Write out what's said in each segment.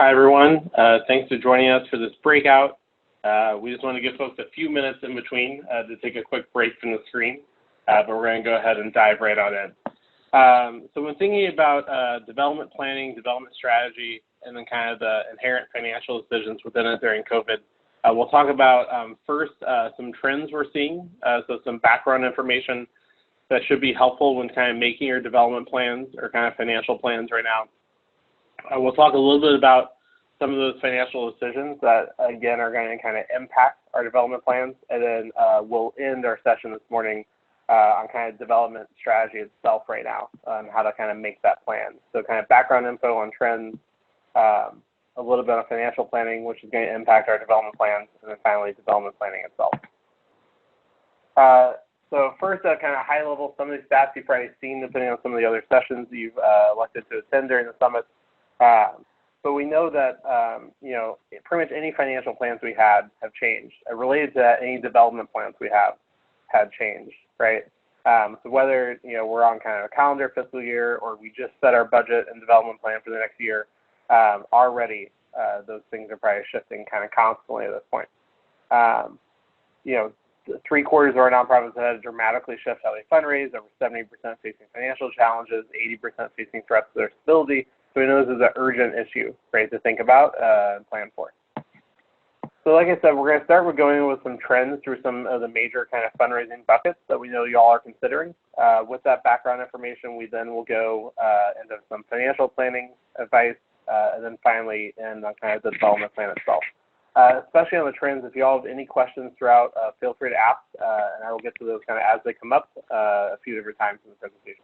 Hi, everyone. Thanks for joining us for this breakout. We just want to give folks a few minutes in between to take a quick break from the screen, but we're going to go ahead and dive right on in. So when thinking about development planning, development strategy, and then kind of the inherent financial decisions within it during COVID, we'll talk about first some trends we're seeing, so some background information that should be helpful when kind of making your development plans or kind of financial plans right now. We'll talk a little bit about some of those financial decisions that, again, are going to kind of impact our development plans, and then we'll end our session this morning on kind of development strategy itself right now, on how to kind of make that plan. So kind of background info on trends, a little bit of financial planning, which is going to impact our development plans, and then finally development planning itself. So first, kind of high level, some of these stats you've probably seen depending on some of the other sessions you've elected to attend during the summit. But we know that, pretty much any financial plans we had have changed. Related to that, any development plans we have had changed, right? So whether, we're on kind of a calendar fiscal year or we just set our budget and development plan for the next year, already those things are probably shifting kind of constantly at this point. 3/4 of our nonprofits have had to dramatically shift how they fundraise, over 70% facing financial challenges, 80% facing threats to their stability. So we know this is an urgent issue, right, to think about and plan for. So like I said, we're going to start with going with some trends through some of the major kind of fundraising buckets that we know you all are considering. With that background information, we then will go into some financial planning advice, and then finally end on kind of the development plan itself. Especially on the trends, if you all have any questions throughout, feel free to ask, and I will get to those kind of as they come up a few different times in the presentation.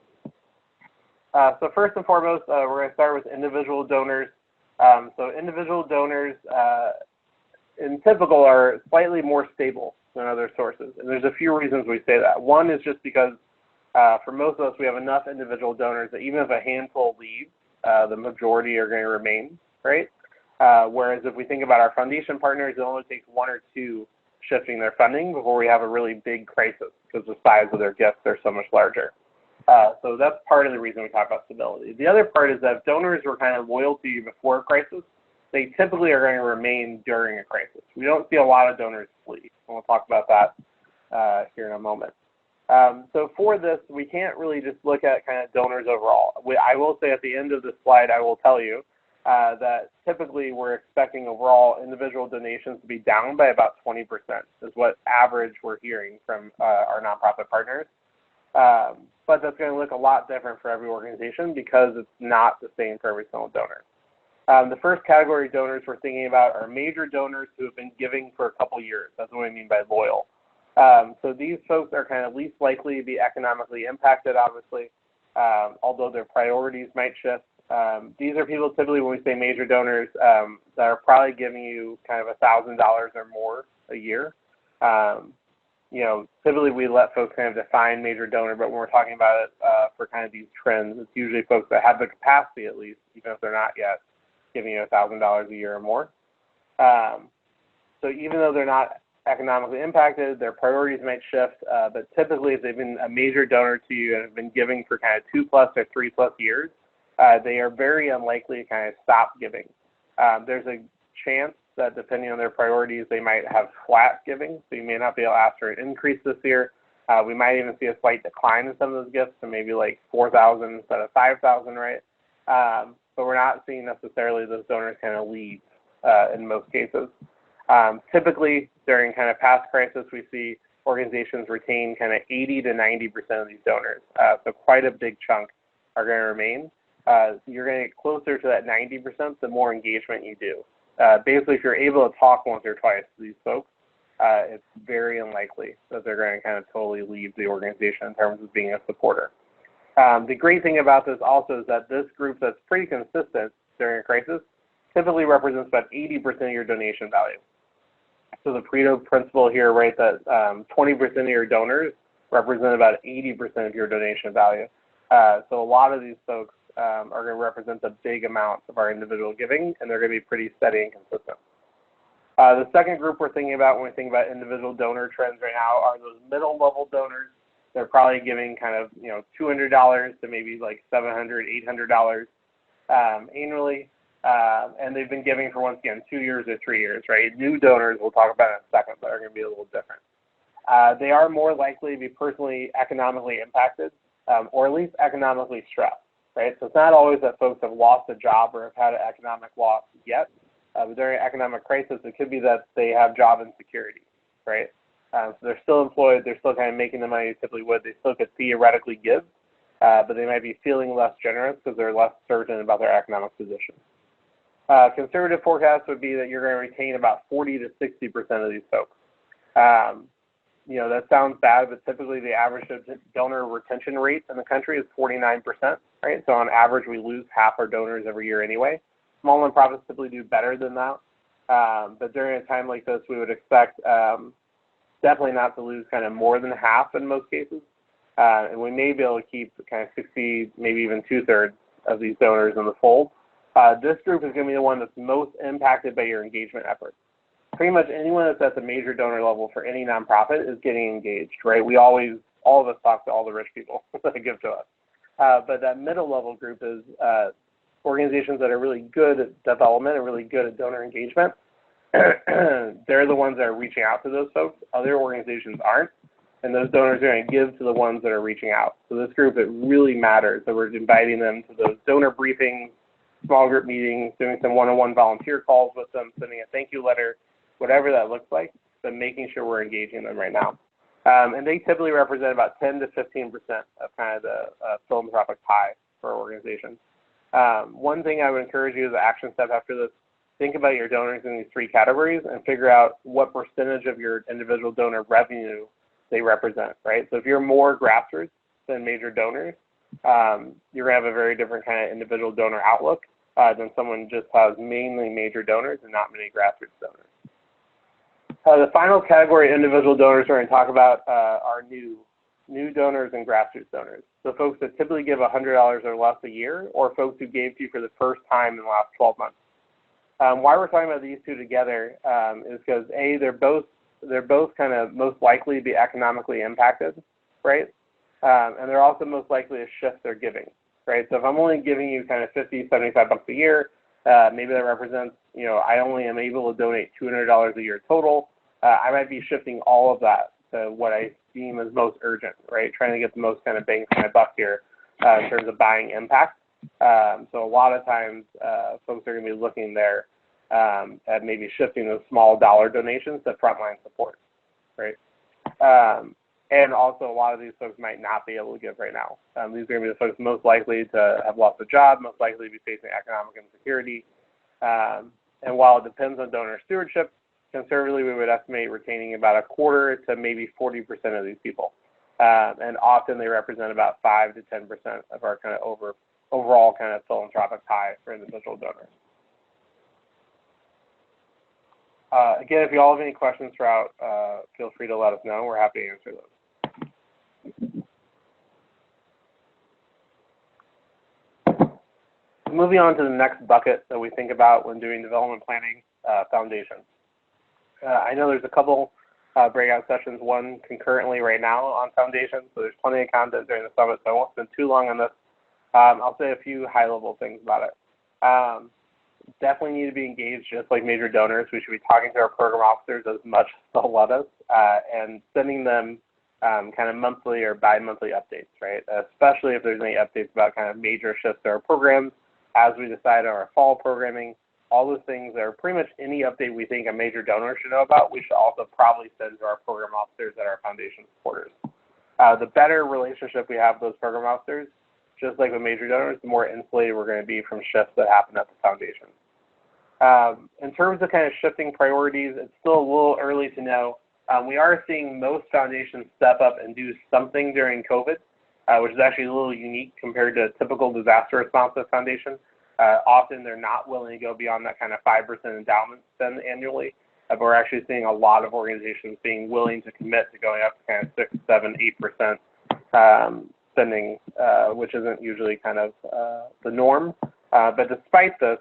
So first and foremost, we're going to start with individual donors. So individual donors, in typical, are slightly more stable than other sources. And there's a few reasons we say that. One is just because for most of us, we have enough individual donors that even if a handful leave, the majority are going to remain, right? Whereas if we think about our foundation partners, it only takes 1 or 2 shifting their funding before we have a really big crisis because the size of their gifts are so much larger. So that's part of the reason we talk about stability. The other part is that if donors were kind of loyal to you before a crisis, they typically are going to remain during a crisis. We don't see a lot of donors flee, and we'll talk about that here in a moment. So for this, we can't really just look at kind of donors overall. I will say at the end of this slide, I will tell you that typically we're expecting overall individual donations to be down by about 20%, is what average we're hearing from our nonprofit partners. But that's going to look a lot different for every organization because it's not the same for every single donor. The first category of donors we're thinking about are major donors who have been giving for a couple years. That's what we mean by loyal. So these folks are kind of least likely to be economically impacted, obviously, although their priorities might shift. These are people typically, when we say major donors, that are probably giving you kind of $1,000 or more a year. Typically we let folks kind of define major donor, but when we're talking about it for kind of these trends, it's usually folks that have the capacity at least, even if they're not yet, giving you $1,000 a year or more. So even though they're not economically impacted, their priorities might shift, but typically if they've been a major donor to you and have been giving for kind of 2+ or 3+ years, they are very unlikely to kind of stop giving. There's a chance that depending on their priorities, they might have flat giving, so you may not be able to ask for an increase this year. We might even see a slight decline in some of those gifts, so maybe like 4,000 instead of 5,000, right? But we're not seeing necessarily those donors kind of leave in most cases. Typically, during kind of past crisis, we see organizations retain kind of 80 to 90% of these donors, so quite a big chunk are going to remain. You're going to get closer to that 90% the more engagement you do. Basically, if you're able to talk once or twice to these folks, it's very unlikely that they're going to kind of totally leave the organization in terms of being a supporter. The great thing about this also is that this group that's pretty consistent during a crisis typically represents about 80% of your donation value. So the Pareto principle here, right, that 20% of your donors represent about 80% of your donation value. So a lot of these folks are going to represent a big amount of our individual giving, and they're going to be pretty steady and consistent. The second group we're thinking about when we think about individual donor trends right now are those middle level donors. They're probably giving kind of, $200 to maybe like $700, $800 annually. and they've been giving for, once again, 2 years or 3 years, right? New donors, we'll talk about in a second, but are going to be a little different. They are more likely to be personally economically impacted, or at least economically stressed, right? So it's not always that folks have lost a job or have had an economic loss yet. But during economic crisis, it could be that they have job insecurity, right? So they're still employed, they're still kind of making the money they typically would, they still could theoretically give, but they might be feeling less generous because they're less certain about their economic position. Conservative forecast would be that you're going to retain about 40 to 60% of these folks. You know, that sounds bad, but typically the average donor retention rate in the country is 49%, right? So on average, we lose half our donors every year anyway. Small nonprofits typically do better than that. But during a time like this, we would expect definitely not to lose kind of more than half in most cases. And we may be able to keep kind of 60, maybe even 2/3 of these donors in the fold. This group is going to be the one that's most impacted by your engagement efforts. Pretty much anyone that's at the major donor level for any nonprofit is getting engaged, right? All of us talk to all the rich people that give to us. But that middle level group is organizations that are really good at development and really good at donor engagement. They're the ones that are reaching out to those folks. Other organizations aren't. And those donors are going to give to the ones that are reaching out. So this group, it really matters that we're inviting them to those donor briefings, small group meetings, doing some one-on-one volunteer calls with them, sending a thank you letter, whatever that looks like, but making sure we're engaging them right now. And they typically represent about 10 to 15% of kind of the philanthropic pie for organizations. One thing I would encourage you as an action step after this, think about your donors in these three categories and figure out what percentage of your individual donor revenue they represent, right? So if you're more grassroots than major donors, you're going to have a very different kind of individual donor outlook than someone who just has mainly major donors and not many grassroots donors. The final category of individual donors we're going to talk about are new donors and grassroots donors. So folks that typically give $100 or less a year, or folks who gave to you for the first time in the last 12 months. Why we're talking about these two together is because they're both kind of most likely to be economically impacted, right? And they're also most likely to shift their giving, right? So if I'm only giving you kind of $50, $75 a year, maybe that represents, you know, I only am able to donate $200 a year total. I might be shifting all of that to what I deem as most urgent, right? Trying to get the most kind of bang for my buck here in terms of buying impact. So a lot of times folks are going to be looking there at maybe shifting those small dollar donations to frontline support, right? And also a lot of these folks might not be able to give right now. These are going to be the folks most likely to have lost a job, most likely to be facing economic insecurity. And while it depends on donor stewardship, conservatively we would estimate retaining about 1/4 to maybe 40% of these people. And often they represent about 5 to 10% of our kind of overall kind of philanthropic pie for individual donors. Again, if you all have any questions throughout, feel free to let us know. We're happy to answer those. Moving on to the next bucket that we think about when doing development planning, foundations. I know there's a couple breakout sessions, one concurrently right now on foundations, so there's plenty of content during the summit, so I won't spend too long on this. I'll say a few high-level things about it. Definitely need to be engaged just like major donors. We should be talking to our program officers as much as they'll let us and sending them kind of monthly or bi-monthly updates, right? Especially if there's any updates about kind of major shifts to our programs as we decide on our fall programming. All those things are pretty much any update we think a major donor should know about, we should also probably send to our program officers and our foundation supporters. The better relationship we have with those program officers, just like with major donors, the more insulated we're going to be from shifts that happen at the foundation. In terms of kind of shifting priorities, it's still a little early to know. We are seeing most foundations step up and do something during COVID, which is actually a little unique compared to typical disaster response foundations. Often they're not willing to go beyond that kind of 5% endowment spend annually, but we're actually seeing a lot of organizations being willing to commit to going up to kind of 6, 7, 8% spending, which isn't usually kind of the norm. But despite this,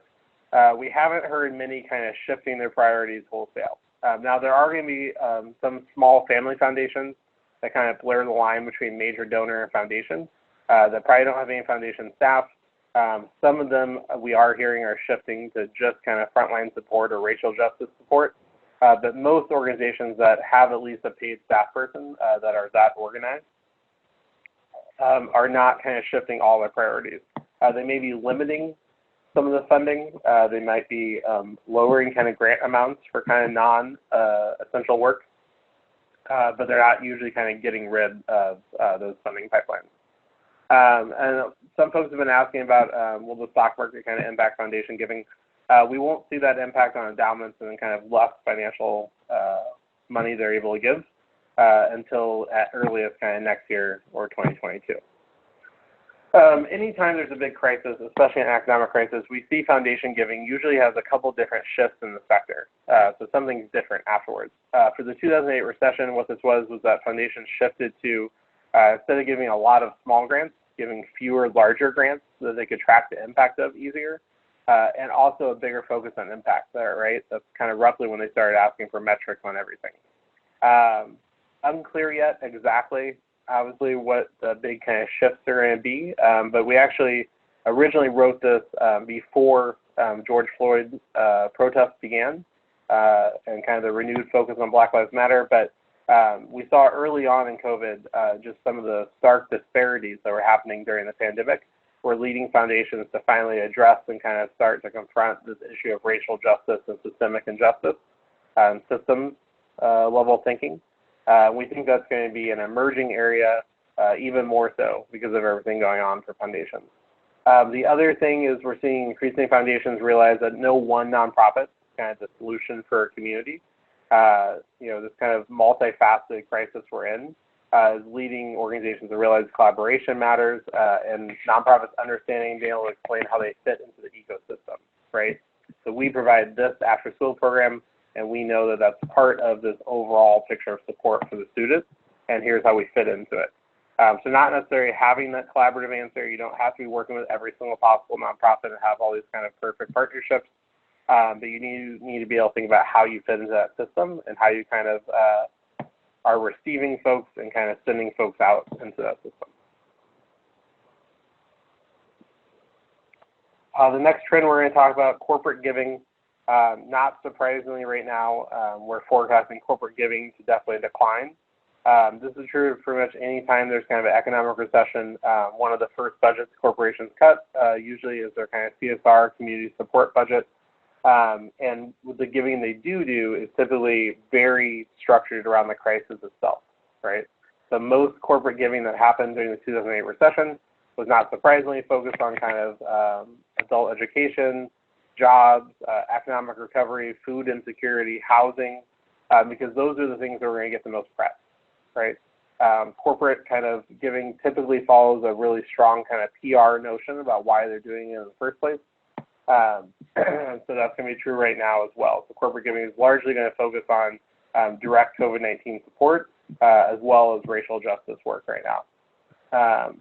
we haven't heard many kind of shifting their priorities wholesale. Now there are going to be some small family foundations that kind of blur the line between major donor and foundation that probably don't have any foundation staff. Some of them we are hearing are shifting to just kind of frontline support or racial justice support, but most organizations that have at least a paid staff person that are that organized are not kind of shifting all their priorities. They may be limiting some of the funding. They might be lowering kind of grant amounts for kind of non-essential work, but they're not usually kind of getting rid of those funding pipelines. And some folks have been asking about, will the stock market kind of impact foundation giving? We won't see that impact on endowments and kind of less financial money they're able to give until at earliest kind of next year or 2022. Anytime there's a big crisis, especially an economic crisis, we see foundation giving usually has a couple different shifts in the sector. So something's different afterwards. For the 2008 recession, what this was that foundations shifted to, instead of giving a lot of small grants, giving fewer larger grants so that they could track the impact of easier, and also a bigger focus on impact there, right? That's kind of roughly when they started asking for metrics on everything. Unclear yet exactly, obviously, what the big kind of shifts are going to be, but we actually originally wrote this before George Floyd protests began and kind of the renewed focus on Black Lives Matter, but we saw early on in COVID just some of the stark disparities that were happening during the pandemic were leading foundations to finally address and kind of start to confront this issue of racial justice and systemic injustice, systems level thinking. We think that's going to be an emerging area even more so because of everything going on for foundations. The other thing is we're seeing increasing foundations realize that no one nonprofit is kind of the solution for a community. This kind of multifaceted crisis we're in is leading organizations to realize collaboration matters and nonprofits understanding and being able to explain how they fit into the ecosystem, right? So we provide this after-school program, and we know that that's part of this overall picture of support for the students, and here's how we fit into it. So not necessarily having that collaborative answer. You don't have to be working with every single possible nonprofit and have all these kind of perfect partnerships, but you need to be able to think about how you fit into that system and how you kind of are receiving folks and kind of sending folks out into that system. The next trend we're going to talk about, corporate giving. Not surprisingly right now, we're forecasting corporate giving to definitely decline. This is true pretty much any time there's kind of an economic recession. One of the first budgets corporations cut usually is their kind of CSR, community support budget. And with the giving they do is typically very structured around the crisis itself, right? The most corporate giving that happened during the 2008 recession was not surprisingly focused on kind of adult education, jobs, economic recovery, food insecurity, housing, because those are the things that are going to get the most press, right? Corporate kind of giving typically follows a really strong kind of PR notion about why they're doing it in the first place. So that's going to be true right now as well. So corporate giving is largely going to focus on direct COVID-19 support as well as racial justice work right now.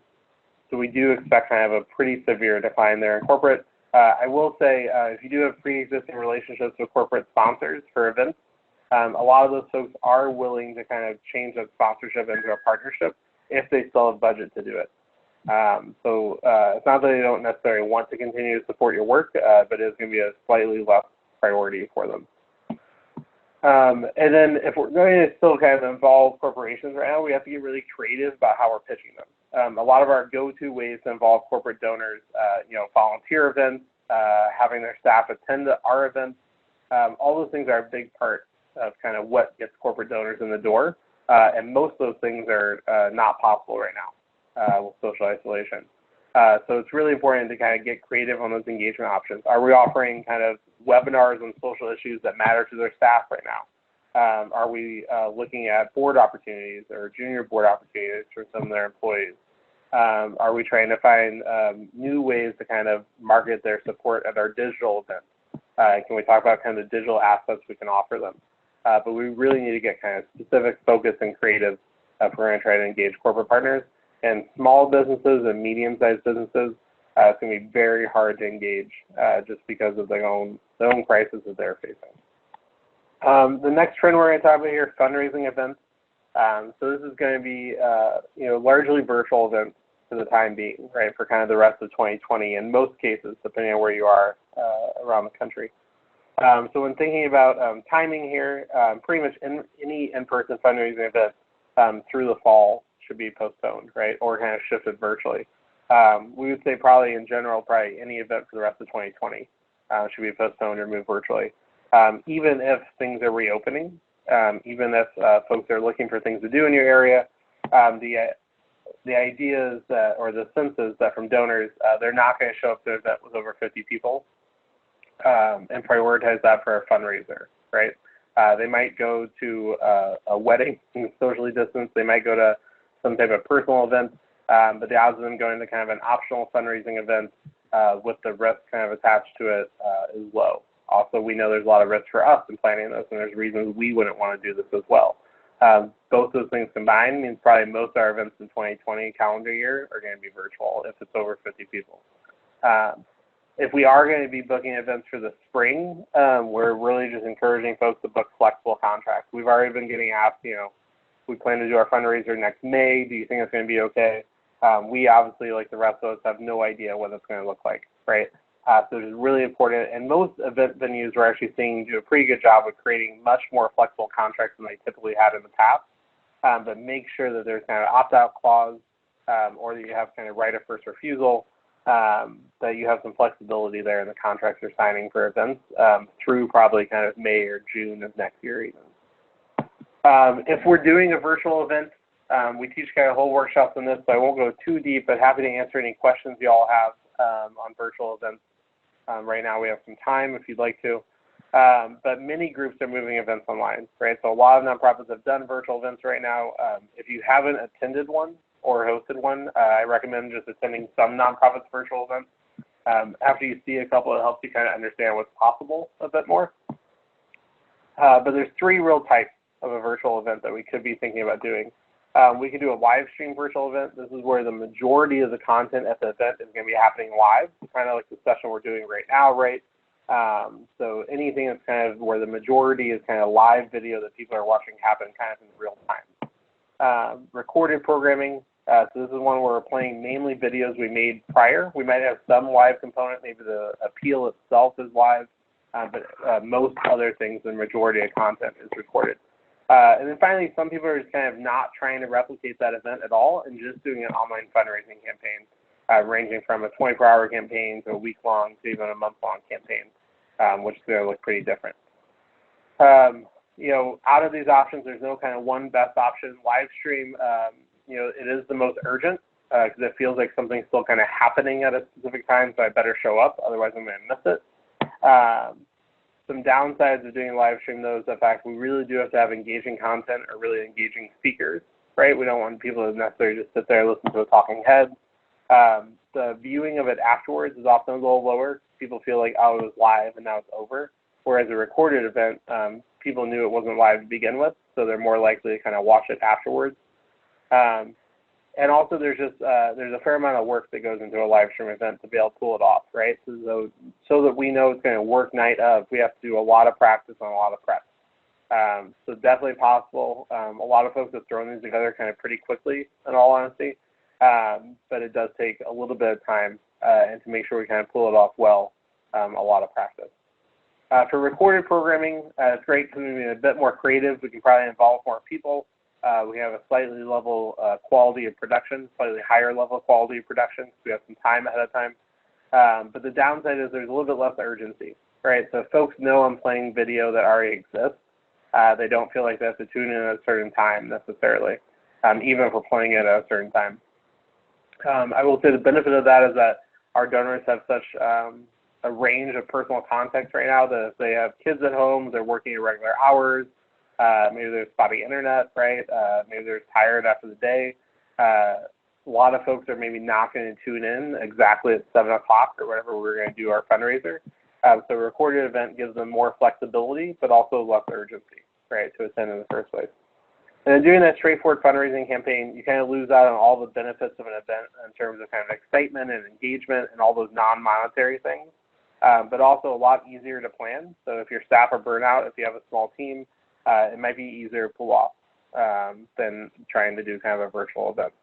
So we do expect kind of a pretty severe decline there in corporate. I will say if you do have pre-existing relationships with corporate sponsors for events, a lot of those folks are willing to kind of change that sponsorship into a partnership if they still have budget to do it. So it's not that they don't necessarily want to continue to support your work, but it's going to be a slightly less priority for them. And then if we're going to still kind of involve corporations right now, we have to get really creative about how we're pitching them. A lot of our go-to ways to involve corporate donors, volunteer events, having their staff attend our events, all those things are a big part of kind of what gets corporate donors in the door. And most of those things are not possible right now with social isolation. So it's really important to kind of get creative on those engagement options. Are we offering kind of webinars on social issues that matter to their staff right now? Are we looking at board opportunities or junior board opportunities for some of their employees? Are we trying to find new ways to kind of market their support at our digital events? Can we talk about kind of the digital assets we can offer them? But we really need to get kind of specific, focused, and creative if we're going to try to engage corporate partners. And small businesses and medium-sized businesses, it's going to be very hard to engage just because of their own crisis that they're facing. The next trend we're going to talk about here, fundraising events. So this is going to be largely virtual events for the time being, right, for kind of the rest of 2020 in most cases, depending on where you are around the country. So when thinking about timing here, pretty much any in-person fundraising event through the fall should be postponed, right, or kind of shifted virtually. We would say probably in general, probably any event for the rest of 2020 should be postponed or moved virtually. Even if things are reopening, even if folks are looking for things to do in your area, the idea is that, or the sense is that from donors, they're not going to show up to an event with over 50 people and prioritize that for a fundraiser, right? They might go to a wedding, socially distanced. They might go to some type of personal event, but the odds of them going to kind of an optional fundraising event with the risk kind of attached to it is low. Also, we know there's a lot of risk for us in planning this, and there's reasons we wouldn't want to do this as well. Both those things combined means probably most of our events in 2020 calendar year are going to be virtual if it's over 50 people. If we are going to be booking events for the spring, we're really just encouraging folks to book flexible contracts. We've already been getting asked, we plan to do our fundraiser next May. Do you think it's going to be okay? We obviously, like the rest of us, have no idea what it's going to look like, right? So it's really important, and most event venues we're actually seeing do a pretty good job of creating much more flexible contracts than they typically had in the past, but make sure that there's kind of opt-out clause or that you have kind of right of first refusal, that you have some flexibility there in the contracts you're signing for events through probably kind of May or June of next year even. If we're doing a virtual event, we teach kind of whole workshops on this, so I won't go too deep, but happy to answer any questions you all have on virtual events. Right now we have some time if you'd like to, but many groups are moving events online, right? So a lot of nonprofits have done virtual events right now. If you haven't attended one or hosted one, I recommend just attending some nonprofits' virtual events. After you see a couple, it helps you kind of understand what's possible a bit more. But there's three real types of a virtual event that we could be thinking about doing. We can do a live stream virtual event. This is where the majority of the content at the event is going to be happening live, kind of like the session we're doing right now, right? So anything that's kind of where the majority is kind of live video that people are watching happen kind of in real time. Recorded programming. So this is one where we're playing mainly videos we made prior. We might have some live component. Maybe the appeal itself is live, but most other things, the majority of content is recorded. And then finally, some people are just kind of not trying to replicate that event at all and just doing an online fundraising campaign, ranging from a 24-hour campaign to a week-long to even a month-long campaign, which is going to look pretty different. Out of these options, there's no kind of one best option. Live stream, it is the most urgent because it feels like something's still kind of happening at a specific time, so I better show up, otherwise I'm going to miss it. Some downsides of doing live stream, though, is the fact we really do have to have engaging content or really engaging speakers, right? We don't want people to necessarily just sit there and listen to a talking head. The viewing of it afterwards is often a little lower. People feel like, oh, it was live and now it's over. Whereas a recorded event, people knew it wasn't live to begin with, so they're more likely to kind of watch it afterwards. And also there's a fair amount of work that goes into a live stream event to be able to pull it off, right? So that we know it's going to work night of, we have to do a lot of practice and a lot of prep. So definitely possible. A lot of folks have thrown these together kind of pretty quickly, in all honesty, but it does take a little bit of time and to make sure we kind of pull it off well, a lot of practice. For recorded programming, it's great because we're being a bit more creative. We can probably involve more people. We have a slightly level quality of production, slightly higher level quality of production, so we have some time ahead of time. But the downside is there's a little bit less urgency, right? So if folks know I'm playing video that already exists, they don't feel like they have to tune in at a certain time necessarily, even if we're playing it at a certain time. I will say the benefit of that is that our donors have such a range of personal context right now that if they have kids at home, they're working irregular hours, maybe there's spotty internet, right? Maybe they're tired after the day. A lot of folks are maybe not going to tune in exactly at 7 o'clock or whatever we're going to do our fundraiser. So a recorded event gives them more flexibility, but also less urgency, right, to attend in the first place. And in doing that straightforward fundraising campaign, you kind of lose out on all the benefits of an event in terms of kind of excitement and engagement and all those non-monetary things, but also a lot easier to plan. So if your staff are burnt out, if you have a small team, it might be easier to pull off than trying to do kind of a virtual event.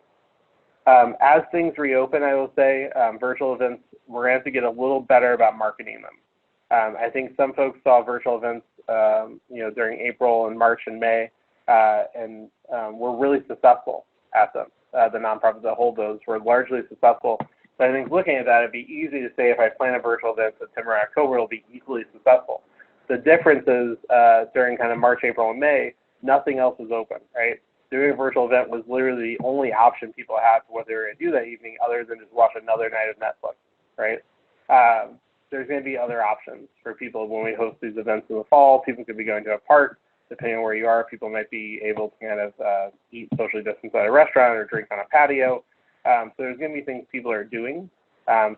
As things reopen, I will say, virtual events, we're going to have to get a little better about marketing them. I think some folks saw virtual events, during April and March and May, and were really successful at them. The nonprofits that hold those were largely successful. So I think looking at that, it'd be easy to say if I plan a virtual event in September or October, it'll be equally successful. The difference is during kind of March, April, and May, nothing else was open, right? Doing a virtual event was literally the only option people had for what they were going to do that evening other than just watch another night of Netflix, right? There's going to be other options for people when we host these events in the fall. People could be going to a park, depending on where you are. People might be able to kind of eat socially distanced at a restaurant or drink on a patio. So there's going to be things people are doing.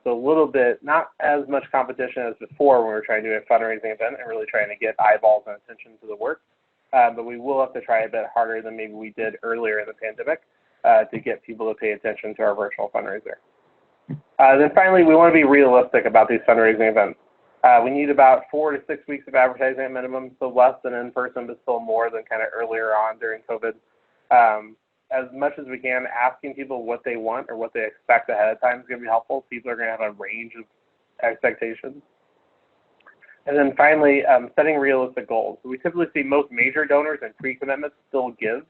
So a little bit, not as much competition as before when we were trying to do a fundraising event and really trying to get eyeballs and attention to the work. But we will have to try a bit harder than maybe we did earlier in the pandemic to get people to pay attention to our virtual fundraiser. Then finally, we want to be realistic about these fundraising events. We need about 4 to 6 weeks of advertising at minimum, so less than in person, but still more than kind of earlier on during COVID. As much as we can, asking people what they want or what they expect ahead of time is going to be helpful. People are going to have a range of expectations. And then finally, setting realistic goals. So we typically see most major donors and pre-commitments still give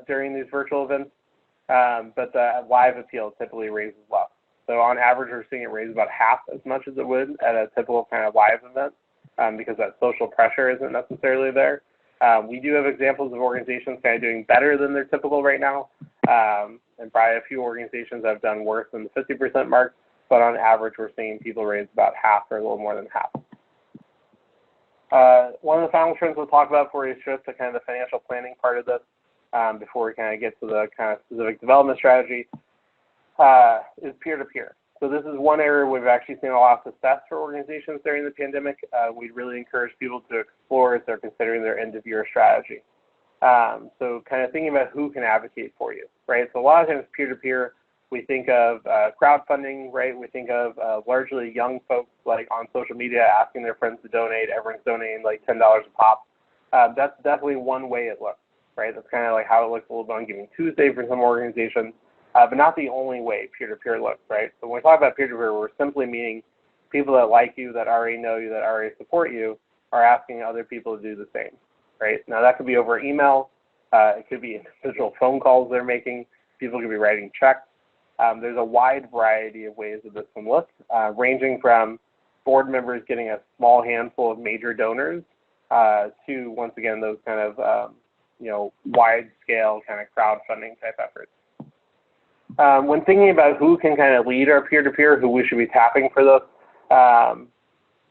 during these virtual events, but the live appeal typically raises less. So on average, we're seeing it raise about half as much as it would at a typical kind of live event because that social pressure isn't necessarily there. We do have examples of organizations kind of doing better than their typical right now, and probably a few organizations have done worse than the 50% mark, but on average, we're seeing people raise about half or a little more than half. One of the final trends we'll talk about before we shift to kind of the financial planning part of this, before we kind of get to the kind of specific development strategy, is peer-to-peer. So this is one area we've actually seen a lot of success for organizations during the pandemic. We'd really encourage people to explore as they're considering their end-of-year strategy. So kind of thinking about who can advocate for you, right? So a lot of times peer-to-peer, we think of crowdfunding, right? We think of largely young folks like on social media asking their friends to donate. Everyone's donating like $10 a pop. That's definitely one way it looks, right? That's kind of like how it looks a little bit on Giving Tuesday for some organizations. But not the only way peer-to-peer looks, right? So when we talk about peer-to-peer, we're simply meaning people that like you, that already know you, that already support you, are asking other people to do the same, right? Now that could be over email. It could be individual phone calls they're making. People could be writing checks. There's a wide variety of ways that this can look, ranging from board members getting a small handful of major donors to, once again, those kind of, wide-scale kind of crowdfunding type efforts. When thinking about who can kind of lead our peer-to-peer, who we should be tapping for this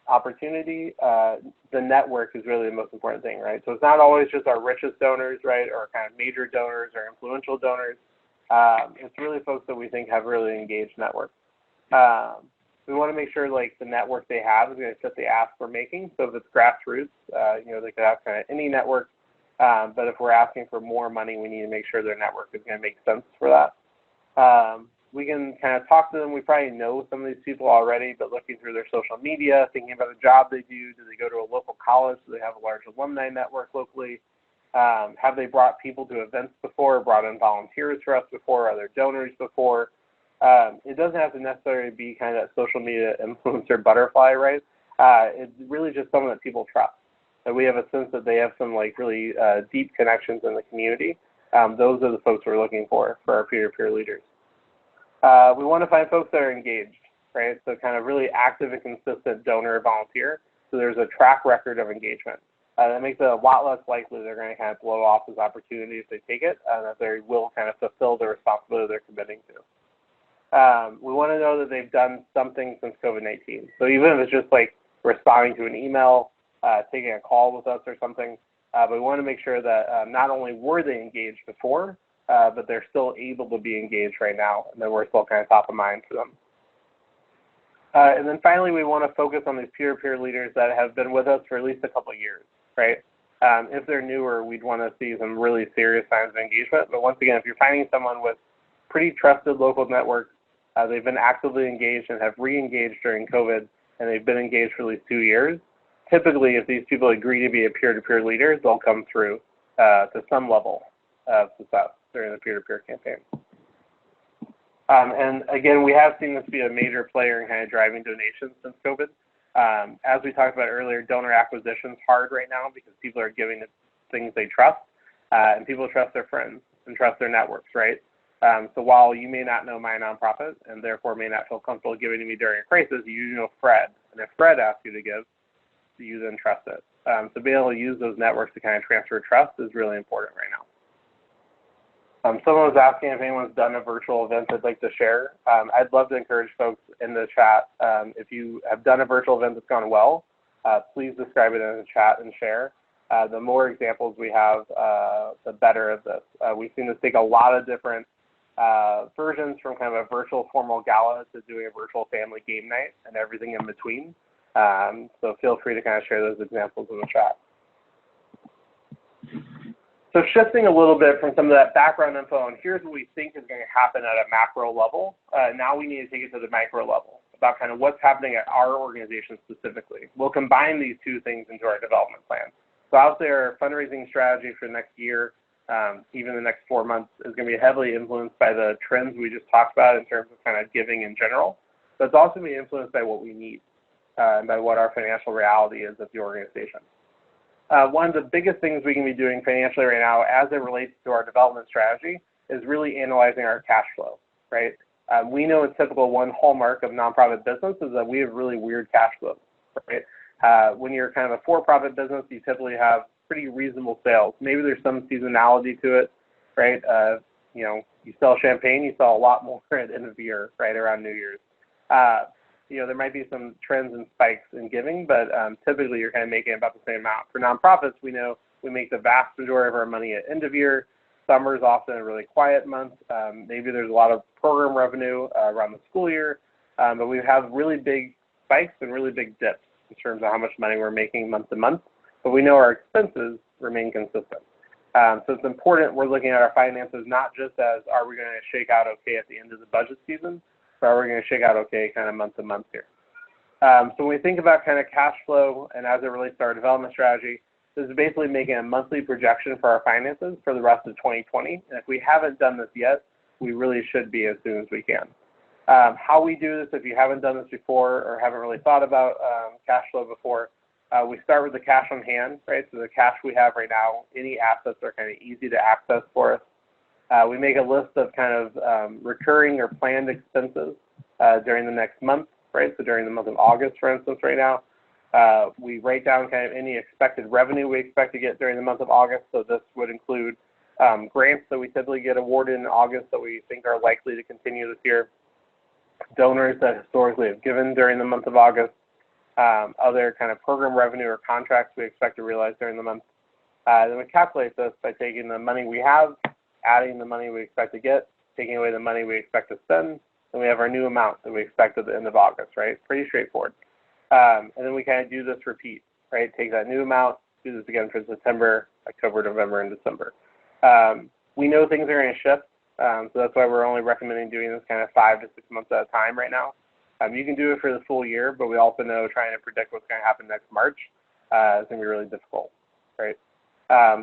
opportunity, the network is really the most important thing, right? So it's not always just our richest donors, right, or kind of major donors or influential donors. It's really folks that we think have really engaged networks. We want to make sure like the network they have is going to fit the ask we're making. So if it's grassroots, they could have kind of any network. But if we're asking for more money, we need to make sure their network is going to make sense for that. We can kind of talk to them. We probably know some of these people already, but looking through their social media, thinking about the job they do they go to a local college? Do they have a large alumni network locally? Have they brought people to events before, brought in volunteers for us before, other donors before? It doesn't have to necessarily be kind of that social media influencer butterfly, right? It's really just someone that people trust. That we have a sense that they have some like really deep connections in the community. Those are the folks we're looking for our peer-to-peer leaders. We want to find folks that are engaged, right? So kind of really active and consistent donor or volunteer. So there's a track record of engagement. That makes it a lot less likely they're going to kind of blow off this opportunity if they take it, and that they will kind of fulfill the responsibility they're committing to. We want to know that they've done something since COVID-19. So even if it's just like responding to an email, taking a call with us or something, but we want to make sure that not only were they engaged before, but they're still able to be engaged right now, and that we're still kind of top of mind for them. And then finally, we want to focus on these peer-to-peer leaders that have been with us for at least a couple of years, right? If they're newer, we'd want to see some really serious signs of engagement. But once again, if you're finding someone with pretty trusted local networks, they've been actively engaged and have re-engaged during COVID, and they've been engaged for at least 2 years, typically, if these people agree to be a peer-to-peer leader, they'll come through to some level of success during the peer-to-peer campaign. And again, we have seen this be a major player in kind of driving donations since COVID. As we talked about earlier, donor acquisition is hard right now because people are giving things they trust, and people trust their friends and trust their networks, right? So while you may not know my nonprofit and therefore may not feel comfortable giving to me during a crisis, you know Fred. And if Fred asks you to give, you then trust it. So being able to use those networks to kind of transfer trust is really important right now. Someone was asking if anyone's done a virtual event they'd like to share. I'd love to encourage folks in the chat. If you have done a virtual event that's gone well, please describe it in the chat and share. The more examples we have, the better of this. We've seen this take a lot of different versions, from kind of a virtual formal gala to doing a virtual family game night and everything in between. So feel free to kind of share those examples in the chat. So shifting a little bit from some of that background info, and here's what we think is going to happen at a macro level. Now we need to take it to the micro level about kind of what's happening at our organization specifically. We'll combine these two things into our development plan. So obviously our fundraising strategy for the next year, even the next 4 months, is going to be heavily influenced by the trends we just talked about in terms of kind of giving in general. But it's also going to be influenced by what we need and by what our financial reality is at the organization. One of the biggest things we can be doing financially right now as it relates to our development strategy is really analyzing our cash flow, right? We know it's typical one hallmark of nonprofit business is that we have really weird cash flows, right? When you're kind of a for-profit business, you typically have pretty reasonable sales. Maybe there's some seasonality to it, right? You know, you sell champagne, you sell a lot more at the end of the year, right, around New Year's. You know, there might be some trends and spikes in giving, but typically you're kind of making about the same amount. For nonprofits, we know we make the vast majority of our money at end of year. Summer is often a really quiet month. Maybe there's a lot of program revenue around the school year, but we have really big spikes and really big dips in terms of how much money we're making month to month. But we know our expenses remain consistent. So it's important we're looking at our finances not just as, are we going to shake out okay at the end of the budget season, but are we going to shake out okay kind of month to month here. So when we think about kind of cash flow and as it relates to our development strategy, this is basically making a monthly projection for our finances for the rest of 2020. And if we haven't done this yet, we really should be as soon as we can. How we do this, if you haven't done this before or haven't really thought about cash flow before, we start with the cash on hand, right? So the cash we have right now, any assets are kind of easy to access for us. We make a list of kind of recurring or planned expenses during the next month, right? So during the month of August, for instance, right now, we write down kind of any expected revenue we expect to get during the month of August. So this would include grants that we typically get awarded in August that we think are likely to continue this year, donors that historically have given during the month of August, other kind of program revenue or contracts we expect to realize during the month. Then we calculate this by taking the money we have, adding the money we expect to get, taking away the money we expect to spend, and we have our new amount that we expect at the end of August, right? Pretty straightforward. And then we kind of do this repeat, right? Take that new amount, do this again for September, October, November, and December. We know things are going to shift, so that's why we're only recommending doing this kind of 5 to 6 months at a time right now. You can do it for the full year, but we also know trying to predict what's going to happen next March is going to be really difficult, right?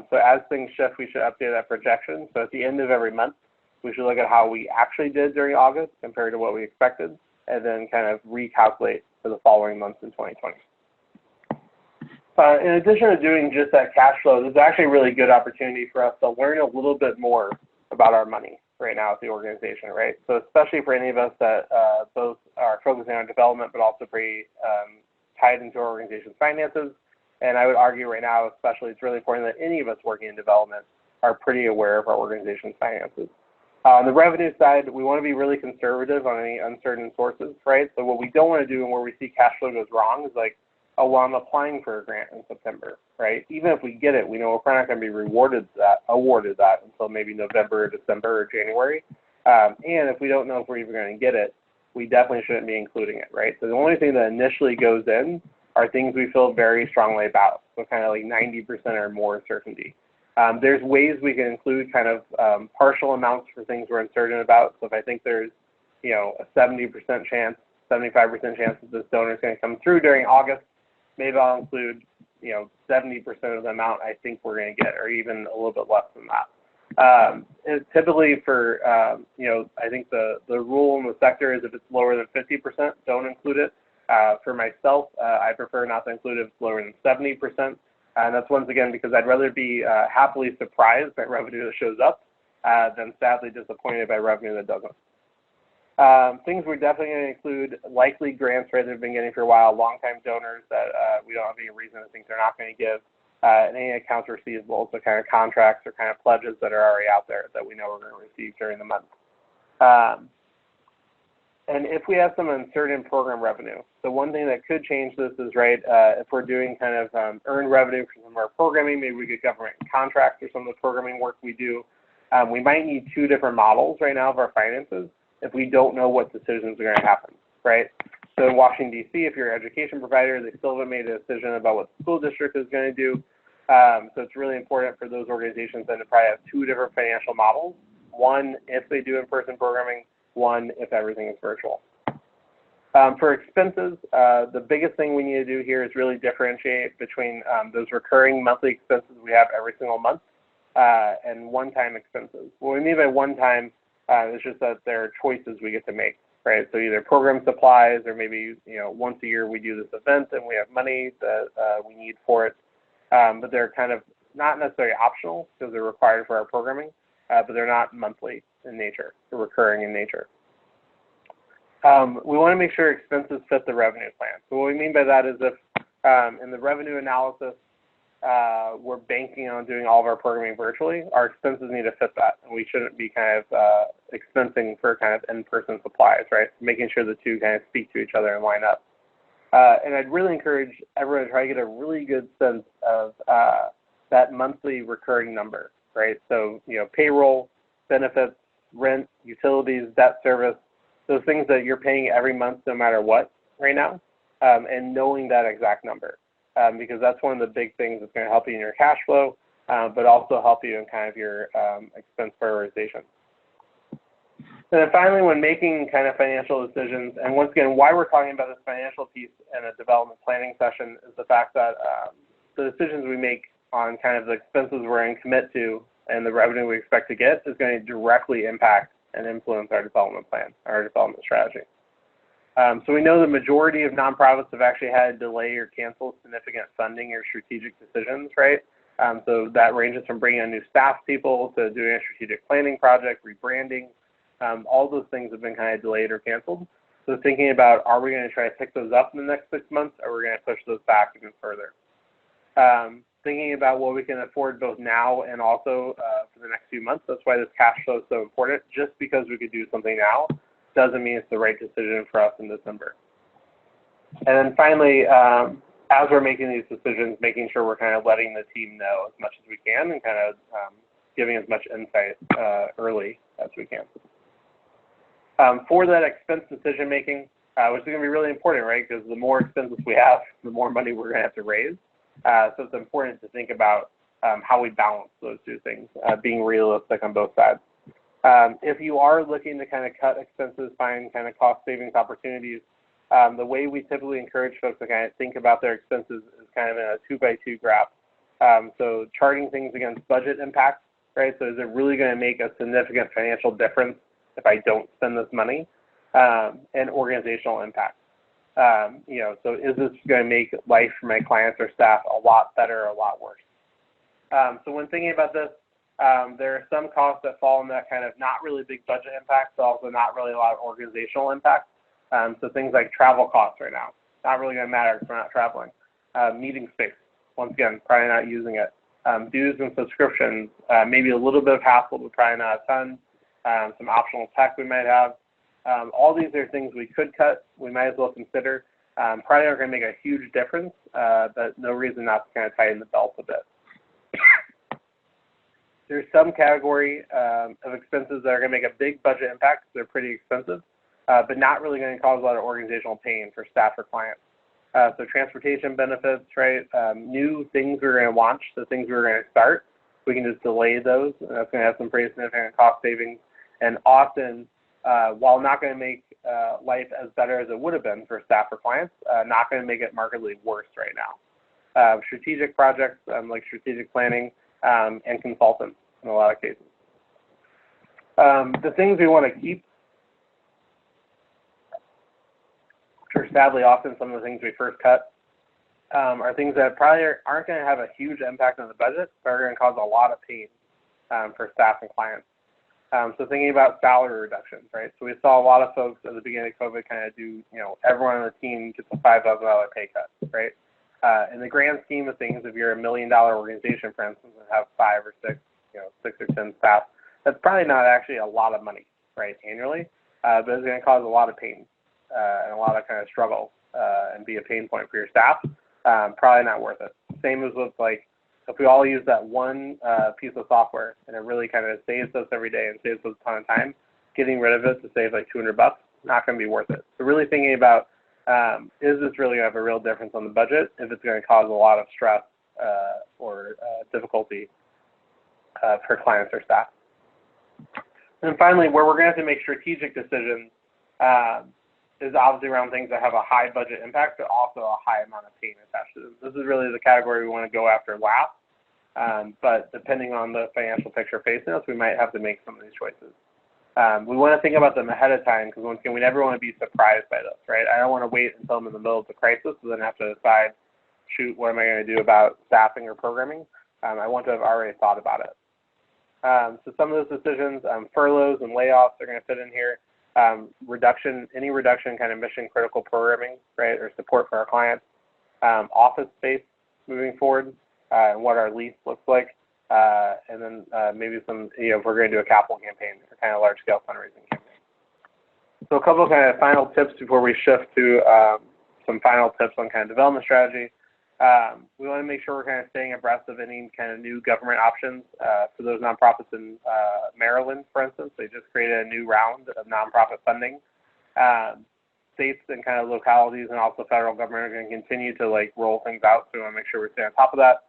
So as things shift, we should update that projection. So at the end of every month, we should look at how we actually did during August compared to what we expected, and then kind of recalculate for the following months in 2020. In addition to doing just that cash flow, this is actually a really good opportunity for us to learn a little bit more about our money right now at the organization, right? So especially for any of us that both are focusing on development, but also pretty tied into our organization's finances. And I would argue right now, especially, it's really important that any of us working in development are pretty aware of our organization's finances. On the revenue side, we want to be really conservative on any uncertain sources, right? So what we don't want to do and where we see cash flow goes wrong is like, oh, well, I'm applying for a grant in September, right? Even if we get it, we know we're probably not going to be awarded that until maybe November, or December, or January. And if we don't know if we're even going to get it, we definitely shouldn't be including it, right? So the only thing that initially goes in are things we feel very strongly about, so kind of like 90% or more certainty. There's ways we can include kind of partial amounts for things we're uncertain about. So if I think there's, you know, a 70% chance, 75% chance that this donor is going to come through during August, maybe I'll include, you know, 70% of the amount I think we're going to get, or even a little bit less than that. Typically for, I think the rule in the sector is if it's lower than 50%, don't include it. For myself, I prefer not to include it if it's lower than 70%. And that's once again because I'd rather be happily surprised by revenue that shows up than sadly disappointed by revenue that doesn't. Things we're definitely going to include, likely grants, right, they've been getting for a while, long-time donors that we don't have any reason to think they're not going to give, and any accounts receivable, so kind of contracts or kind of pledges that are already out there that we know we're going to receive during the month. And if we have some uncertain program revenue, so one thing that could change this is, right, if we're doing kind of earned revenue from some of our programming, maybe we get government contracts or some of the programming work we do, we might need two different models right now of our finances if we don't know what decisions are going to happen, right? So in Washington, D.C., if you're an education provider, they still haven't made a decision about what the school district is going to do. So it's really important for those organizations then to probably have two different financial models. One, if they do in-person programming, one, if everything is virtual. For expenses, the biggest thing we need to do here is really differentiate between those recurring monthly expenses we have every single month and one-time expenses. What we mean by one-time is just that there are choices we get to make, right? So either program supplies or maybe, once a year we do this event and we have money that we need for it. But they're kind of not necessarily optional because they're required for our programming, but they're not monthly in nature, they're recurring in nature. We want to make sure expenses fit the revenue plan. So what we mean by that is if in the revenue analysis, we're banking on doing all of our programming virtually, our expenses need to fit that. And we shouldn't be kind of expensing for kind of in-person supplies, right? Making sure the two kind of speak to each other and line up. And I'd really encourage everyone to try to get a really good sense of that monthly recurring number, right? So, payroll, benefits, rent, utilities, debt service, those things that you're paying every month no matter what right now, and knowing that exact number. Because that's one of the big things that's going to help you in your cash flow, but also help you in kind of your expense prioritization. And then finally, when making kind of financial decisions, and once again, why we're talking about this financial piece in a development planning session is the fact that the decisions we make on kind of the expenses we're going to commit to and the revenue we expect to get is going to directly impact and influence our development plan, our development strategy. So we know the majority of nonprofits have actually had to delay or cancel significant funding or strategic decisions, right? So that ranges from bringing in new staff people to doing a strategic planning project, rebranding. All those things have been kind of delayed or canceled. So thinking about, are we going to try to pick those up in the next 6 months, or are we going to push those back even further? Thinking about what we can afford both now and also for the next few months. That's why this cash flow is so important. Just because we could do something now doesn't mean it's the right decision for us in December. And then finally, as we're making these decisions, making sure we're kind of letting the team know as much as we can and kind of giving as much insight early as we can. For that expense decision making, which is going to be really important, right? Because the more expenses we have, the more money we're going to have to raise. So it's important to think about how we balance those two things, being realistic on both sides. If you are looking to kind of cut expenses, find kind of cost savings opportunities, the way we typically encourage folks to kind of think about their expenses is kind of in a 2x2 graph. So charting things against budget impact, right? So is it really going to make a significant financial difference if I don't spend this money? And organizational impact. So is this going to make life for my clients or staff a lot better or a lot worse? So when thinking about this, there are some costs that fall in that kind of not really big budget impact, but also not really a lot of organizational impact. So things like travel costs right now, not really going to matter if we're not traveling. Meeting space, once again, probably not using it. Dues and subscriptions, maybe a little bit of hassle, but probably not a ton. Some optional tech we might have. All these are things we could cut, we might as well consider. Probably aren't going to make a huge difference, but no reason not to kind of tighten the belt a bit. There's some category of expenses that are going to make a big budget impact. They're pretty expensive, but not really going to cause a lot of organizational pain for staff or clients. So transportation benefits, right? New things we're going to launch, the things we're going to start, we can just delay those. That's going to have some pretty significant cost savings. And often, while not going to make life as better as it would have been for staff or clients, not going to make it markedly worse right now. Strategic projects like strategic planning and consultants in a lot of cases. The things we want to keep, which are sadly often some of the things we first cut, are things that probably aren't going to have a huge impact on the budget, but are going to cause a lot of pain for staff and clients. So thinking about salary reductions, right? So we saw a lot of folks at the beginning of COVID kind of do, everyone on the team gets a $5,000 pay cut, right? In the grand scheme of things, if you're $1 million organization, for instance, and have 5 or 6, 6 or 10 staff, that's probably not actually a lot of money, right, annually, but it's going to cause a lot of pain and a lot of kind of struggle and be a pain point for your staff. Probably not worth it. Same as with if we all use that one piece of software and it really kind of saves us every day and saves us a ton of time, getting rid of it to save like $200, not going to be worth it. So really thinking about, is this really going to have a real difference on the budget if it's going to cause a lot of stress or difficulty for clients or staff. And finally, where we're going to have to make strategic decisions is obviously around things that have a high budget impact, but also a high amount of pain attached to them. This is really the category we want to go after last, but depending on the financial picture facing us, we might have to make some of these choices. We want to think about them ahead of time because once again, we never want to be surprised by this, right? I don't want to wait until I'm in the middle of the crisis and then have to decide, shoot, what am I going to do about staffing or programming? I want to have already thought about it. So some of those decisions, furloughs and layoffs are going to fit in here. Any reduction kind of mission critical programming, right, or support for our clients, office space moving forward, and what our lease looks like, and then maybe some, if we're going to do a capital campaign or kind of large scale fundraising campaign. So a couple of kind of final tips before we shift to some final tips on kind of development strategy. We want to make sure we're kind of staying abreast of any kind of new government options for those nonprofits in Maryland, for instance. They just created a new round of nonprofit funding. States and kind of localities and also federal government are going to continue to roll things out, so we want to make sure we stay on top of that.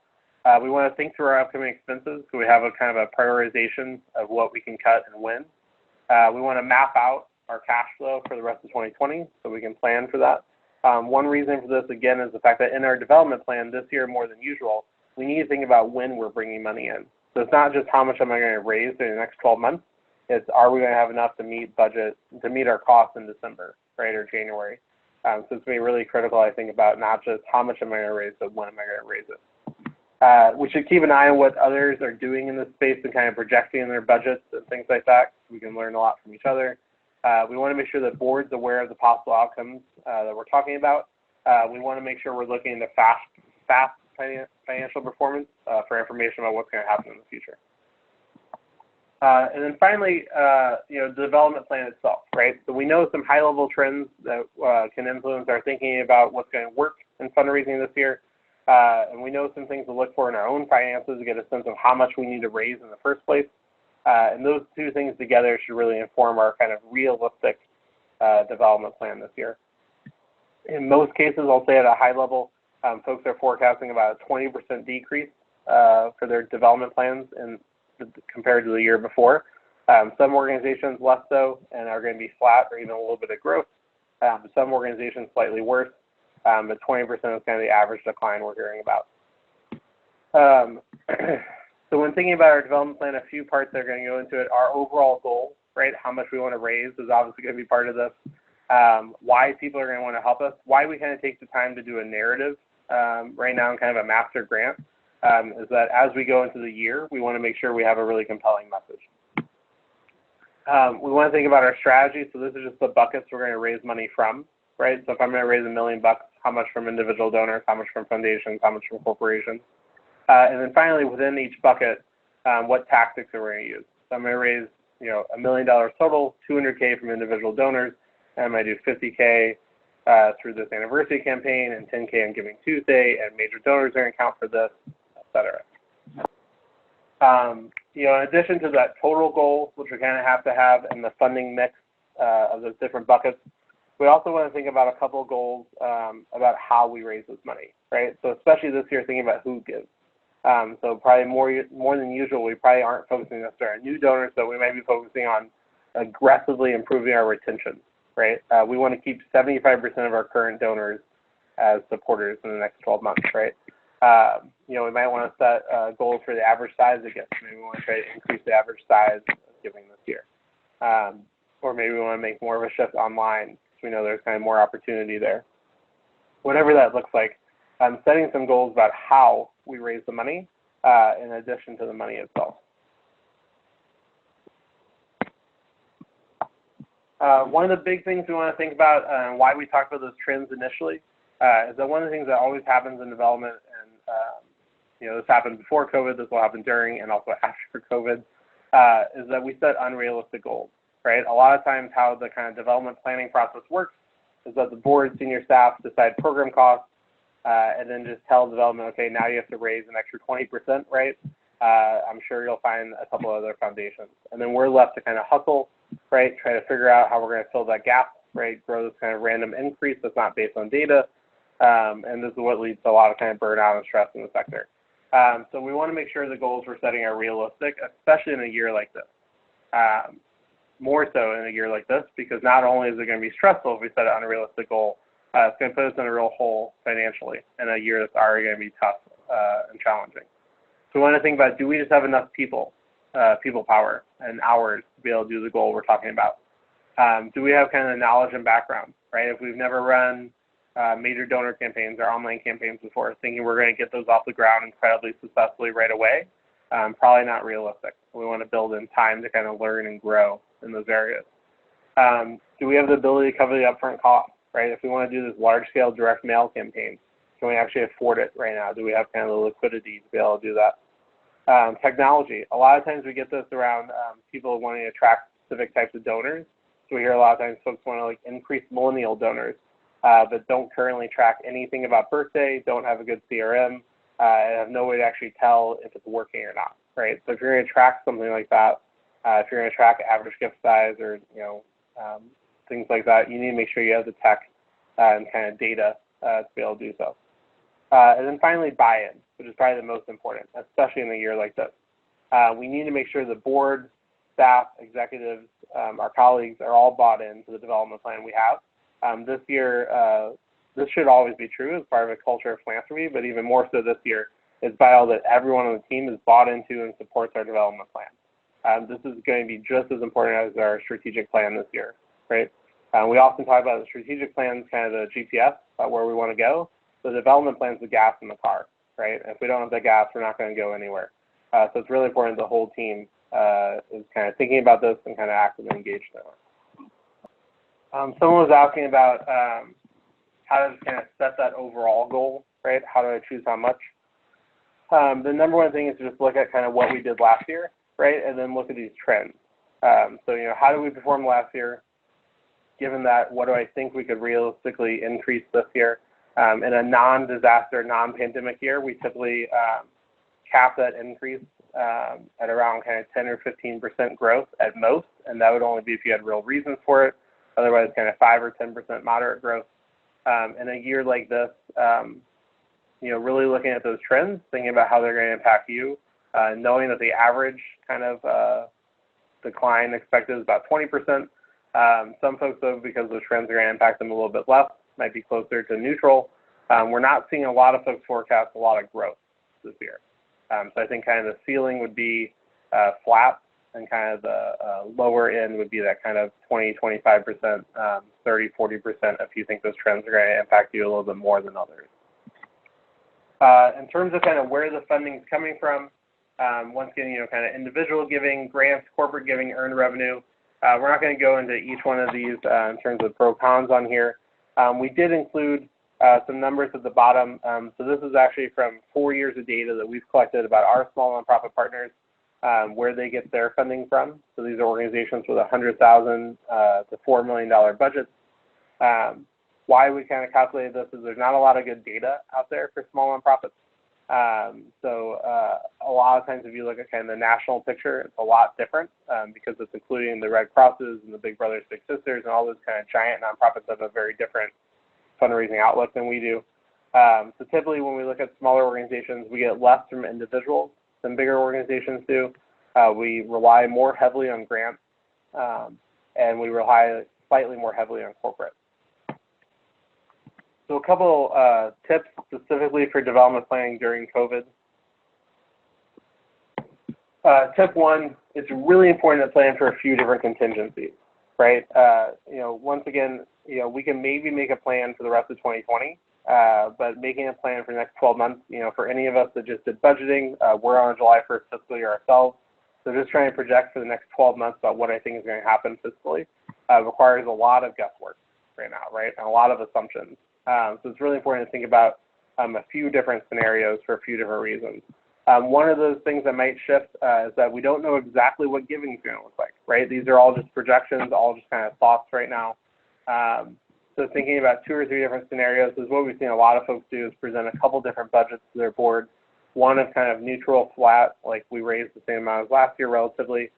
We want to think through our upcoming expenses, so we have a kind of a prioritization of what we can cut and when. We want to map out our cash flow for the rest of 2020 so we can plan for that. One reason for this, again, is the fact that in our development plan this year, more than usual, we need to think about when we're bringing money in. So it's not just how much am I going to raise in the next 12 months, it's are we going to have enough to meet budget, to meet our costs in December, right, or January. So it's going to be really critical, I think, about not just how much am I going to raise, but when am I going to raise it. We should keep an eye on what others are doing in this space and kind of projecting their budgets and things like that. We can learn a lot from each other. We want to make sure that board's aware of the possible outcomes that we're talking about. We want to make sure we're looking into fast financial performance for information about what's going to happen in the future. And then finally, the development plan itself, right? So we know some high-level trends that can influence our thinking about what's going to work in fundraising this year. And we know some things to look for in our own finances to get a sense of how much we need to raise in the first place. And those two things together should really inform our kind of realistic development plan this year. In most cases, I'll say at a high level, folks are forecasting about a 20% decrease for their development plans compared to the year before. Some organizations less so and are going to be flat or even a little bit of growth. Some organizations slightly worse, but 20% is kind of the average decline we're hearing about. So when thinking about our development plan, a few parts that are going to go into it. Our overall goal, right, how much we want to raise is obviously going to be part of this. Why people are going to want to help us, why we kind of take the time to do a narrative right now in kind of a master grant is that as we go into the year, we want to make sure we have a really compelling message. We want to think about our strategy. So this is just the buckets we're going to raise money from, right? So if I'm going to raise $1 million, how much from individual donors, how much from foundations, how much from corporations? And then finally, within each bucket, what tactics are we going to use? So I'm going to raise, $1 million total, $200K from individual donors, and I'm going to do $50K through this anniversary campaign, and $10K on Giving Tuesday, and major donors are going to count for this, et cetera. In addition to that total goal, which we kind of have to have in the funding mix of those different buckets, we also want to think about a couple of goals about how we raise this money, right? So especially this year, thinking about who gives. So probably more than usual, we probably aren't focusing necessarily on new donors, but we might be focusing on aggressively improving our retention, right? We want to keep 75% of our current donors as supporters in the next 12 months, right? We might want to set goals for the average size of gifts. Maybe we want to try to increase the average size of giving this year. or maybe we want to make more of a shift online, so we know there's kind of more opportunity there. Whatever that looks like, setting some goals about how we raise the money in addition to the money itself. One of the big things we want to think about and why we talked about those trends initially is that one of the things that always happens in development, and this happened before COVID, this will happen during and also after COVID, is that we set unrealistic goals, right? A lot of times how the kind of development planning process works is that the board, senior staff decide program costs and then just tell development, okay, now you have to raise an extra 20%, right? I'm sure you'll find a couple other foundations. And then we're left to kind of hustle, right? Try to figure out how we're going to fill that gap, right? Grow this kind of random increase that's not based on data. And this is what leads to a lot of kind of burnout and stress in the sector. So we want to make sure the goals we're setting are realistic, especially in a year like this. More so in a year like this, because not only is it going to be stressful if we set an unrealistic goal, it's going to put us in a real hole financially in a year that's already going to be tough and challenging. So we want to think about, do we just have enough people power and hours to be able to do the goal we're talking about? Do we have kind of the knowledge and background, right? If we've never run major donor campaigns or online campaigns before, thinking we're going to get those off the ground incredibly successfully right away, probably not realistic. We want to build in time to kind of learn and grow in those areas. Do we have the ability to cover the upfront costs, right? If we want to do this large-scale direct mail campaign, can we actually afford it right now? Do we have kind of the liquidity to be able to do that? Technology. A lot of times we get this around people wanting to attract specific types of donors. So we hear a lot of times folks want to increase millennial donors, but don't currently track anything about birthday, don't have a good CRM, and have no way to actually tell if it's working or not, right? So if you're going to track something like that, if you're going to track average gift size or things like that, you need to make sure you have the tech and kind of data to be able to do so. And then finally, buy-in, which is probably the most important, especially in a year like this. We need to make sure the board, staff, executives, our colleagues are all bought into the development plan we have. This year, this should always be true as part of a culture of philanthropy, but even more so this year, it's vital that everyone on the team is bought into and supports our development plan. This is going to be just as important as our strategic plan this year, right? We often talk about the strategic plan, kind of the GPS, about where we want to go. The development plan is the gas in the car, right? And if we don't have the gas, we're not going to go anywhere. So it's really important the whole team is kind of thinking about this and kind of actively engaged in it. Someone was asking about how to kind of set that overall goal, right? How do I choose how much? The number one thing is to just look at kind of what we did last year, right? And then look at these trends. So, how do we perform last year? Given that, what do I think we could realistically increase this year? In a non-disaster, non-pandemic year, we typically cap that increase at around kind of 10 or 15% growth at most, and that would only be if you had real reasons for it. Otherwise, kind of 5 or 10% moderate growth. In a year like this, really looking at those trends, thinking about how they're going to impact you, knowing that the average kind of decline expected is about 20%. Some folks, though, because the trends are going to impact them a little bit less, might be closer to neutral. We're not seeing a lot of folks forecast a lot of growth this year. So I think kind of the ceiling would be flat, and kind of the lower end would be that kind of 20, 25%, 30, 40% if you think those trends are going to impact you a little bit more than others. In terms of kind of where the funding is coming from, once again, kind of individual giving, grants, corporate giving, earned revenue. We're not going to go into each one of these in terms of pro cons on here. We did include some numbers at the bottom. So this is actually from 4 years of data that we've collected about our small nonprofit partners, where they get their funding from. So these are organizations with $100,000 to $4 million budgets. Why we kind of calculated this is there's not a lot of good data out there for small nonprofits. So a lot of times if you look at kind of the national picture, it's a lot different because it's including the Red Crosses and the Big Brothers Big Sisters and all those kind of giant nonprofits that have a very different fundraising outlook than we do. So typically when we look at smaller organizations, we get less from individuals than bigger organizations do. We rely more heavily on grants, and we rely slightly more heavily on corporate. So a couple tips specifically for development planning during COVID. Tip one, it's really important to plan for a few different contingencies, right? Once again, we can maybe make a plan for the rest of 2020, but making a plan for the next 12 months, for any of us that just did budgeting, we're on a July 1st fiscal year ourselves. So just trying to project for the next 12 months about what I think is going to happen fiscally requires a lot of guesswork right now, right? And a lot of assumptions. So it's really important to think about a few different scenarios for a few different reasons. One of those things that might shift is that we don't know exactly what giving is going to look like, right? These are all just projections, all just kind of thoughts right now. So thinking about 2 or 3 different scenarios is what we've seen a lot of folks do is present a couple different budgets to their board. One is kind of neutral, flat, like we raised the same amount as last year relatively.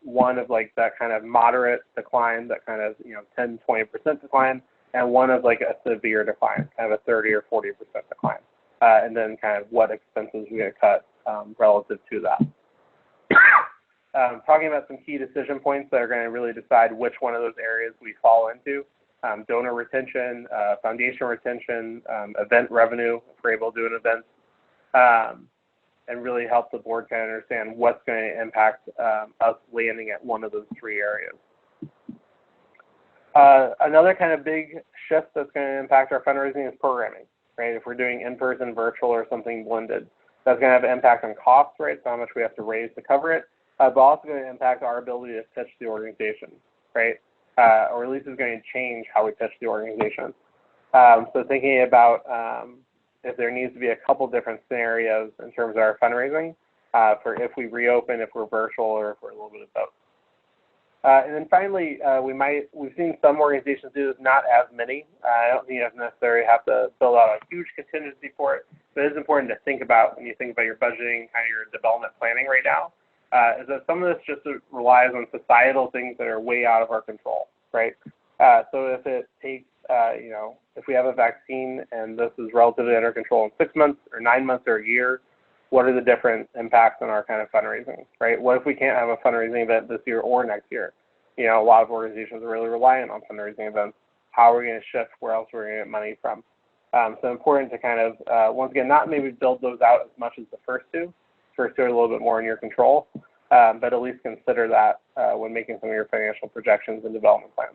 One of like that kind of moderate decline, that kind of 10, 20% decline, and one of like a severe decline, kind of a 30 or 40% decline. And then kind of what expenses we're going to cut relative to that. Talking about some key decision points that are going to really decide which one of those areas we fall into. Donor retention, foundation retention, event revenue, if we're able to do an event, and really help the board kind of understand what's going to impact us landing at one of those 3 areas. Another kind of big shift that's going to impact our fundraising is programming. Right, if we're doing in-person, virtual, or something blended, that's going to have an impact on costs, right? So how much we have to raise to cover it, but also going to impact our ability to pitch the organization, right? Or at least it's going to change how we pitch the organization. So thinking about if there needs to be a couple different scenarios in terms of our fundraising for if we reopen, if we're virtual, or if we're a little bit of both. And then finally, we've seen some organizations do this, not as many. I don't think you necessarily have to build out a huge contingency for it, but it is important to think about when you think about your budgeting, kind of your development planning right now, is that some of this just relies on societal things that are way out of our control, right? So if it takes, if we have a vaccine and this is relatively under control in 6 months or 9 months or a year, what are the different impacts on our kind of fundraising, right? What if we can't have a fundraising event this year or next year? A lot of organizations are really reliant on fundraising events. How are we going to shift where else we're going to get money from? So important to kind of, once again, not maybe build those out as much as the first two. First two are a little bit more in your control, but at least consider that when making some of your financial projections and development plans.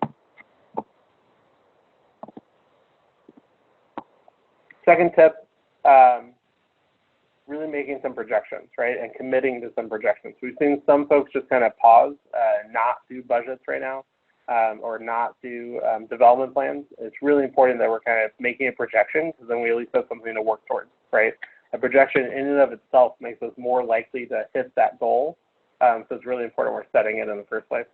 Second tip, really making some projections, right, and committing to some projections. We've seen some folks just kind of pause and not do budgets right now or not do development plans. It's really important that we're kind of making a projection because then we at least have something to work towards, right? A projection in and of itself makes us more likely to hit that goal. So it's really important we're setting it in the first place.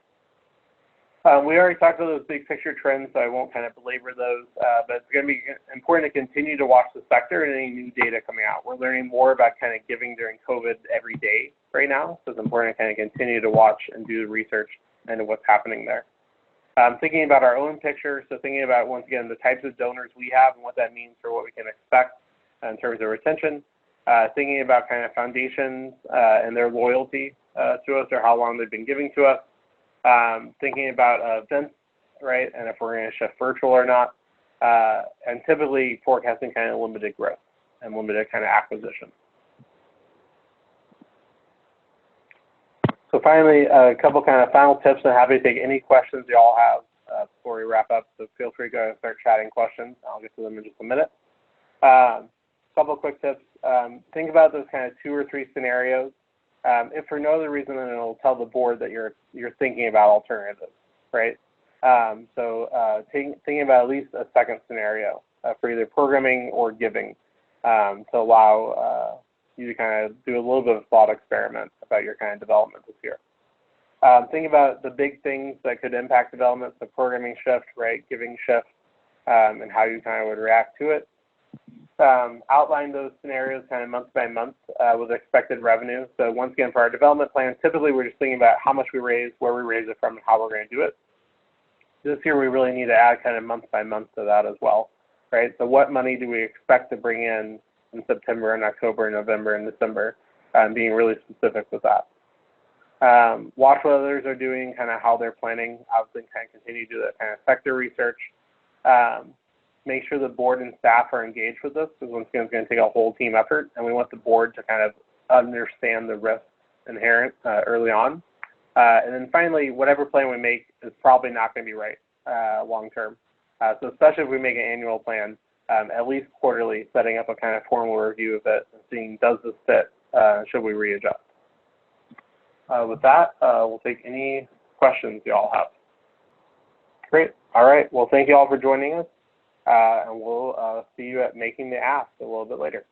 We already talked about those big picture trends, so I won't kind of belabor those, but it's going to be important to continue to watch the sector and any new data coming out. We're learning more about kind of giving during COVID every day right now, so it's important to kind of continue to watch and do the research into what's happening there. Thinking about our own picture, so thinking about, once again, the types of donors we have and what that means for what we can expect in terms of retention. Thinking about kind of foundations and their loyalty to us or how long they've been giving to us. Thinking about events, right, and if we're going to shift virtual or not, and typically forecasting kind of limited growth and limited kind of acquisition. So finally, a couple kind of final tips, and happy to take any questions you all have before we wrap up. So feel free to go and start chatting questions. I'll get to them in just a minute. Couple quick tips. Think about those kind of 2 or 3 scenarios. If for no other reason, then it'll tell the board that you're thinking about alternatives, right? Thinking about at least a second scenario for either programming or giving to allow you to kind of do a little bit of a thought experiment about your kind of development this year. Think about the big things that could impact development, the programming shift, right, giving shift, and how you kind of would react to it. Outline those scenarios kind of month by month with expected revenue. So once again, for our development plan, typically we're just thinking about how much we raise, where we raise it from, and how we're going to do it. This year we really need to add kind of month by month to that as well, right? So what money do we expect to bring in September and October and November and December, being really specific with that. Watch what others are doing, kind of how they're planning. Obviously kind of continue to do that kind of sector research. Make sure the board and staff are engaged with this, because once again, it's going to take a whole team effort, and we want the board to kind of understand the risk inherent early on. And then finally, whatever plan we make is probably not going to be right long term. So especially if we make an annual plan, at least quarterly, setting up a kind of formal review of it and seeing, does this fit? Should we readjust? With that, we'll take any questions you all have. Great. All right. Well, thank you all for joining us, and we'll see you at Making the Ask a little bit later.